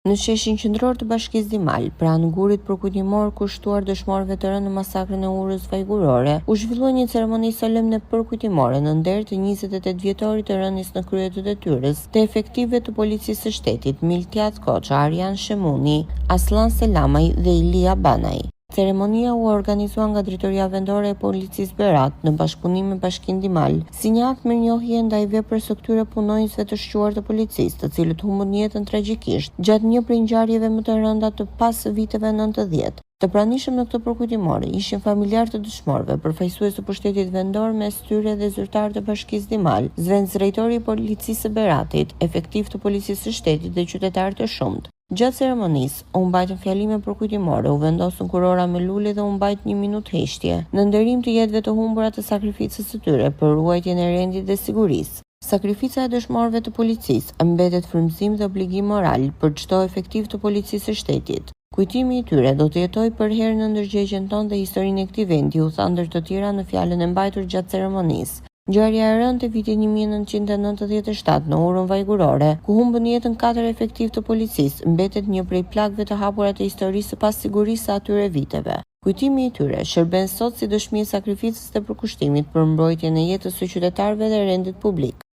Në sheshin qendror të Bashkisë Dimal, pranë ngurit përkujtimor kushtuar dëshmorëve të rënë në masakrën e Urrës Vajgurore, u zhvillua një ceremoni solemne përkujtimore në nder të 28 vjetorit të rënies në krye të detyrës të efektivëve të policisë së shtetit Miltiad Koça, Arjan Shemuni, Aslan Selamaj dhe Ilia Banaj. Ceremonia u organizua nga Drejtoria Vendore e Policisë Berat në bashkëpunim me Bashkinë Dimal, si një akt mirënjohje ndaj veprës së këtyre punonjësve të shquar të policisë, të cilët humbën jetën tragjikisht gjatë një prej ngjarjeve më të rënda të pas viteve 90. Të pranishëm në këtë përkujtimore ishin familjarë të dëshmorëve, përfaqësues të pushtetit vendor mes tyre dhe zyrtarë të Bashkisë Dimal, zëvendësdrejtori i Policisë së Beratit, efektiv të Policisë së Shtetit dhe qytetarë të shumtë. Gjatë ceremonisë, u mbajtën fjalime përkujtimore, u vendosën kurora me lule dhe u mbajt 1 minutë heshtje, në nderim të jetëve të humbura të sakrificës së tyre për ruajtjen e rendit dhe sigurisë. Sakrifica e dëshmorëve të policisë mbetet frymëzim dhe obligim moral për çdo efektiv të policisë së shtetit. Kujtimi i tyre do të jetojë për herë në ndërgjegjën tonë dhe historinë e këtij vendi, u tha ndër të tjera në fjalën e mbajtur gjatë ceremonisë. Ngjarja e rëndë e vitit 1997 në Urrën Vajgurore, ku humbën jetën 4 efektiv të policisë, mbetet një prej plagëve të hapura të historisë së pasigurisë së atyre viteve. Kujtimi i tyre shërben sot si dëshmi e sakrificës dhe përkushtimit për mbrojtjen e jetës së qytetarëve dhe rendit publik.